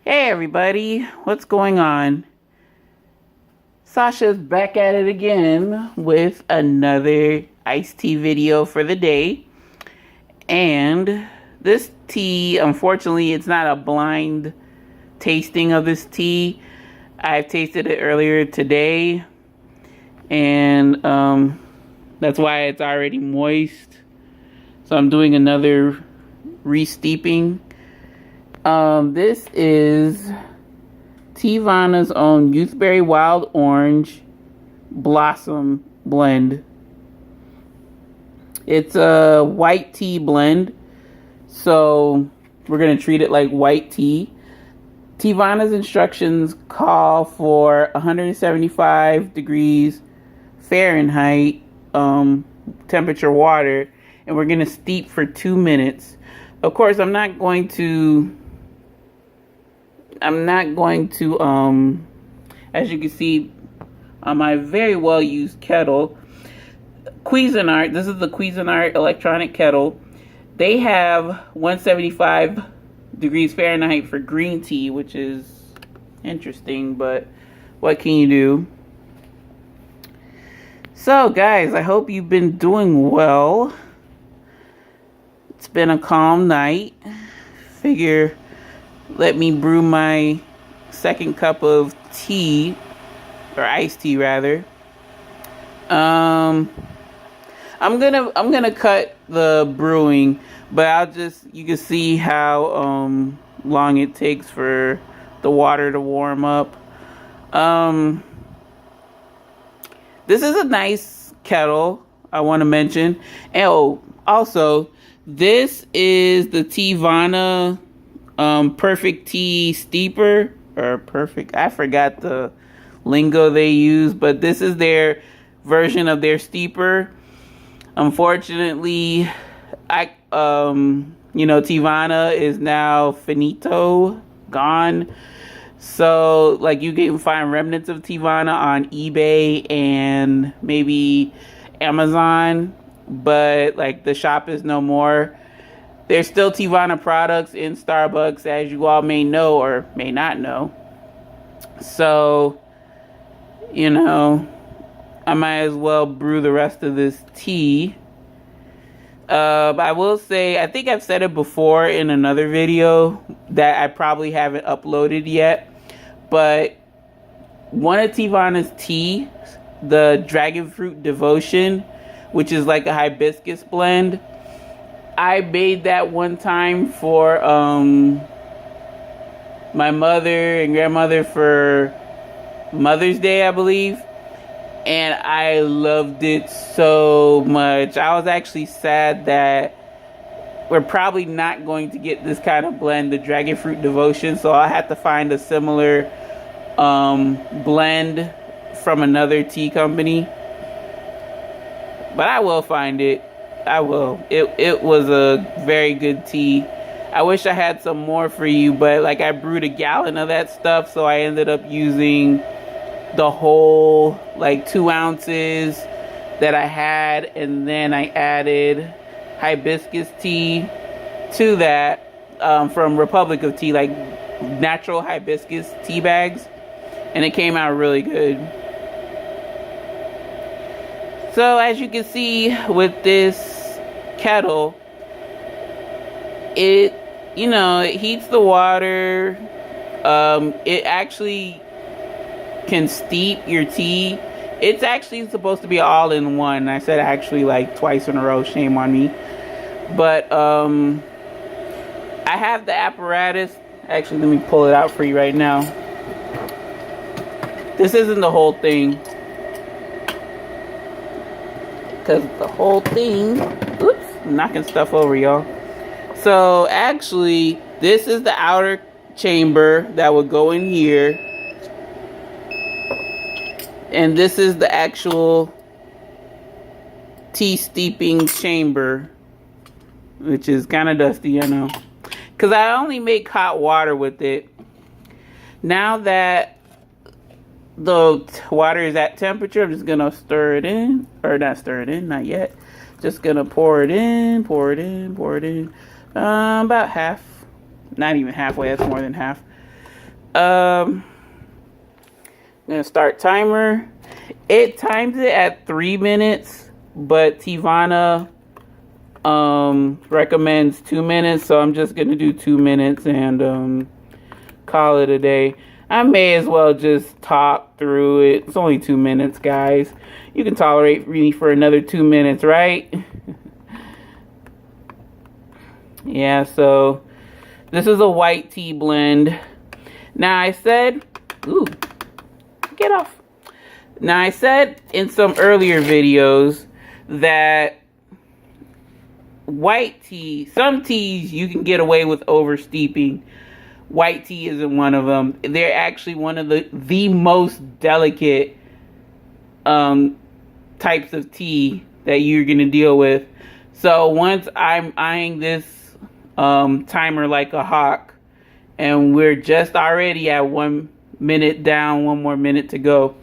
Hey everybody, what's going on? Sasha's back at it again with another iced tea video for the day. And this tea, unfortunately, it's not a blind tasting of this tea. I've tasted it earlier today, and that's why it's already moist. So I'm doing another re-steeping. This is Teavana's own Youthberry Wild Orange Blossom Blend. It's a white tea blend, so we're going to treat it like white tea. Teavana's instructions call for 175 degrees Fahrenheit temperature water, and we're going to steep for 2 minutes. Of course, I'm not going to, as you can see on my very well used kettle, Cuisinart, this is the Cuisinart electronic kettle. They have 175 degrees Fahrenheit for green tea, which is interesting, but what can you do? So guys, I hope you've been doing well. It's been a calm night. Figure let me brew my second cup of tea, or iced tea rather. I'm gonna cut the brewing, but you can see how long it takes for the water to warm up. This is a nice kettle, I want to mention. And also, this is the Teavana Perfect Tea Steeper, or Perfect, I forgot the lingo they use, but this is their version of their steeper. Unfortunately, Teavana is now finito, gone. So, like, you can find remnants of Teavana on eBay and maybe Amazon, but, like, the shop is no more. There's still Teavana products in Starbucks, as you all may know or may not know. So, I might as well brew the rest of this tea. I will say, I think I've said it before in another video that I probably haven't uploaded yet, but one of Teavana's tea, the Dragon Fruit Devotion, which is like a hibiscus blend, I made that one time for my mother and grandmother for Mother's Day, I believe. And I loved it so much. I was actually sad that we're probably not going to get this kind of blend, the Dragon Fruit Devotion. So I had to find a similar blend from another tea company. But I will find it. I will. It was a very good tea. I wish I had some more for you, but like I brewed a gallon of that stuff, so I ended up using the whole like 2 ounces that I had, and then I added hibiscus tea to that from Republic of Tea, like natural hibiscus tea bags, and it came out really good. So as you can see with this kettle, it heats the water. It actually can steep your tea. It's actually supposed to be all in one. I said actually like twice in a row, shame on me. But I have the apparatus. Actually, let me pull it out for you right now. This isn't the whole thing, because the whole thing, oops, I'm knocking stuff over, y'all. So actually, this is the outer chamber that would go in here. And this is the actual tea steeping chamber, which is kind of dusty, I know, because I only make hot water with it. Now that the water is at temperature, I'm just gonna stir it in, or not stir it in, not yet. Just gonna pour it in. About half, not even halfway, that's more than half. I'm gonna start timer. It times it at 3 minutes, but Teavana recommends 2 minutes, so I'm just gonna do 2 minutes and call it a day. I may as well just talk through it. It's only 2 minutes, guys. You can tolerate me for another 2 minutes, right? Yeah, so this is a white tea blend. Now I said, ooh, get off. Now I said in some earlier videos that white tea, some teas you can get away with over steeping. White tea isn't one of them. They're actually one of the most delicate types of tea that you're going to deal with. So once I'm eyeing this timer like a hawk, and we're just already at 1 minute down, 1 more minute to go.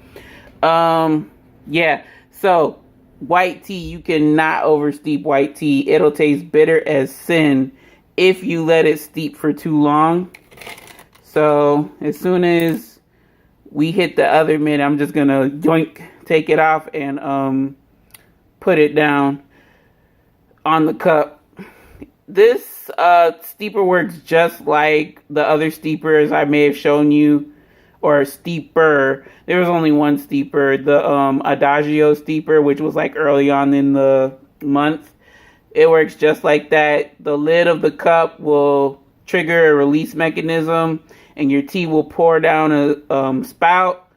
Yeah, so white tea, you cannot oversteep white tea. It'll taste bitter as sin if you let it steep for too long. So as soon as we hit the other minute, I'm just gonna yoink, take it off and put it down on the cup. This steeper works just like the other steepers I may have shown you, or steeper. There was only one steeper, the Adagio steeper, which was like early on in the month. It works just like that. The lid of the cup will trigger a release mechanism, and your tea will pour down a spout.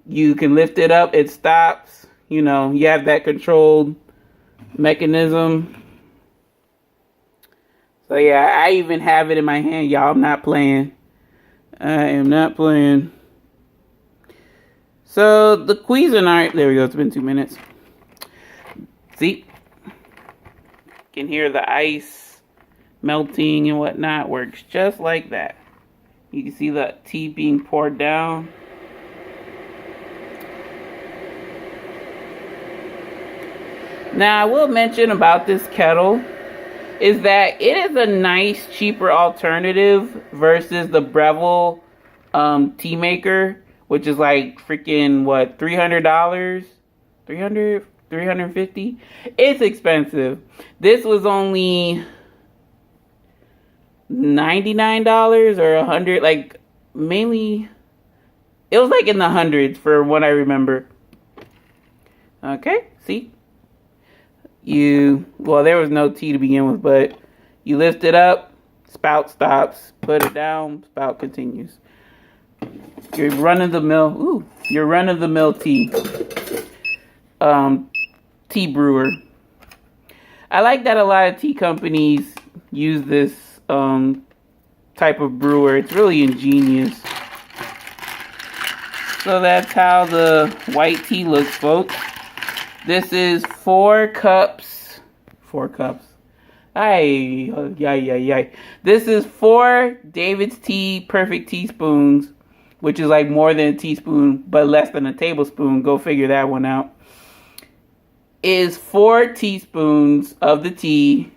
You can lift it up, it stops. You know, you have that controlled mechanism. So yeah, I even have it in my hand, y'all. I'm not playing. I am not playing. So the Cuisinart, there we go, it's been 2 minutes. See? You can hear the ice melting and whatnot. Works just like that. You can see the tea being poured down. Now I will mention about this kettle is that it is a nice, cheaper alternative versus the Breville tea maker, which is like freaking, what, $300? $350? It's expensive. This was only $99 or $100, like, mainly, it was like in the hundreds for what I remember. Okay, see? Well, there was no tea to begin with, but you lift it up, spout stops, put it down, spout continues. Your run-of-the-mill tea, tea brewer. I like that a lot of tea companies use this type of brewer. It's really ingenious. So that's how the white tea looks, folks. This is 4 cups. 4 cups. This is 4 David's Tea Perfect Teaspoons, which is like more than a teaspoon, but less than a tablespoon. Go figure that one out. Is 4 teaspoons of the tea.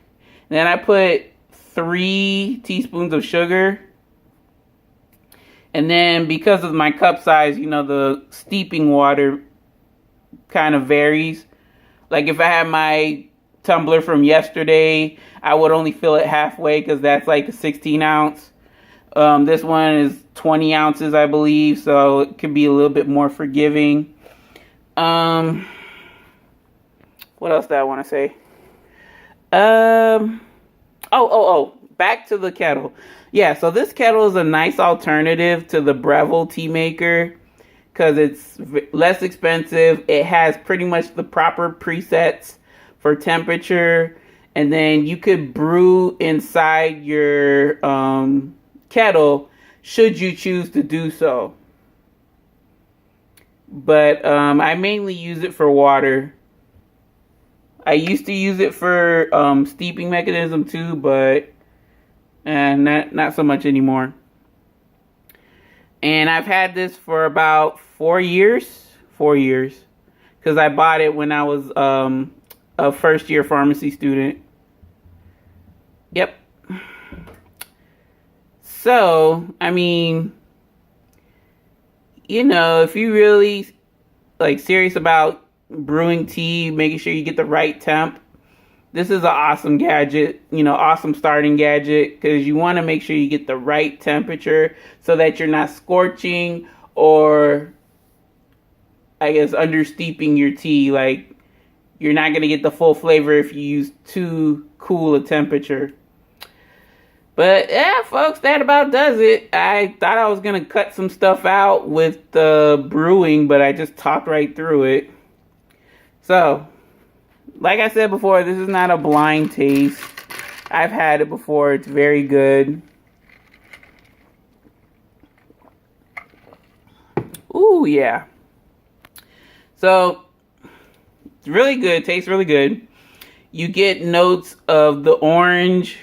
Then I put 3 teaspoons of sugar. And then because of my cup size, you know, the steeping water kind of varies. Like if I had my tumbler from yesterday, I would only fill it halfway because that's like a 16 ounce. This one is 20 ounces, I believe, so it could be a little bit more forgiving. What else did I want to say? Back to the kettle. Yeah, so this kettle is a nice alternative to the Breville tea maker because it's less expensive. It has pretty much the proper presets for temperature, and then you could brew inside your kettle should you choose to do so. But I mainly use it for water. I used to use it for steeping mechanism too, but not so much anymore. And I've had this for about 4 years. 4 years. Because I bought it when I was a first-year pharmacy student. Yep. So, I mean, you know, if you really like serious about brewing tea, making sure you get the right temp, this is an awesome gadget, you know, awesome starting gadget, because you want to make sure you get the right temperature so that you're not scorching or, I guess, understeeping your tea. Like, you're not going to get the full flavor if you use too cool a temperature. But yeah, folks, that about does it. I thought I was going to cut some stuff out with the brewing, but I just talked right through it. So, like I said before, this is not a blind taste. I've had it before. It's very good. Ooh, yeah. So, it's really good. Tastes really good. You get notes of the orange.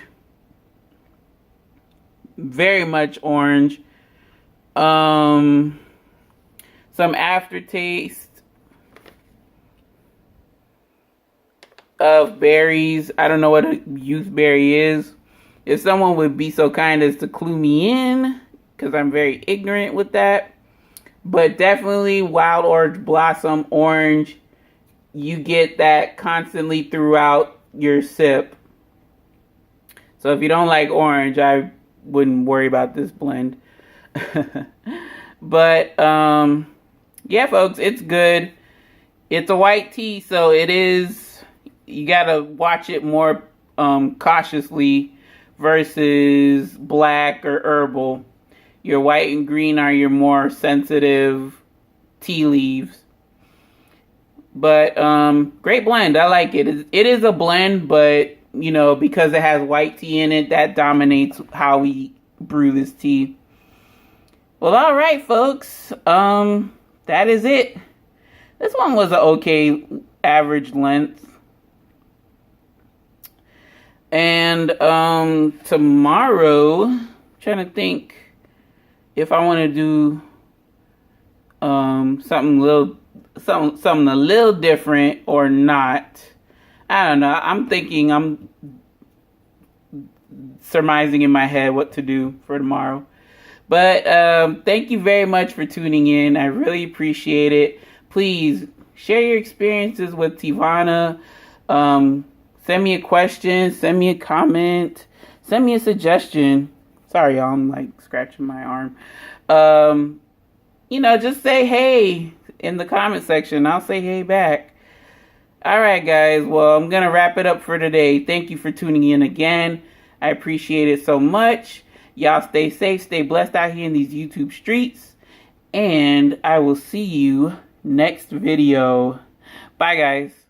Very much orange. Some aftertaste of berries. I don't know what a youthberry is. If someone would be so kind as to clue me in, because I'm very ignorant with that. But definitely wild orange blossom orange. You get that constantly throughout your sip. So if you don't like orange, I wouldn't worry about this blend. But yeah, folks, it's good. It's a white tea, so it is, you gotta watch it more cautiously versus black or herbal. Your white and green are your more sensitive tea leaves. But great blend. I like it. It is a blend, but you know, because it has white tea in it, that dominates how we brew this tea. Well, all right, folks. That is it. This one was an okay average length. And tomorrow, I'm trying to think if I want to do something a little different or not. I don't know. I'm surmising in my head what to do for tomorrow. But thank you very much for tuning in. I really appreciate it. Please share your experiences with Teavana. Send me a question. Send me a comment. Send me a suggestion. Sorry, y'all. I'm like scratching my arm. You know, just say hey in the comment section. I'll say hey back. All right, guys. Well, I'm going to wrap it up for today. Thank you for tuning in again. I appreciate it so much. Y'all stay safe, stay blessed out here in these YouTube streets. And I will see you next video. Bye, guys.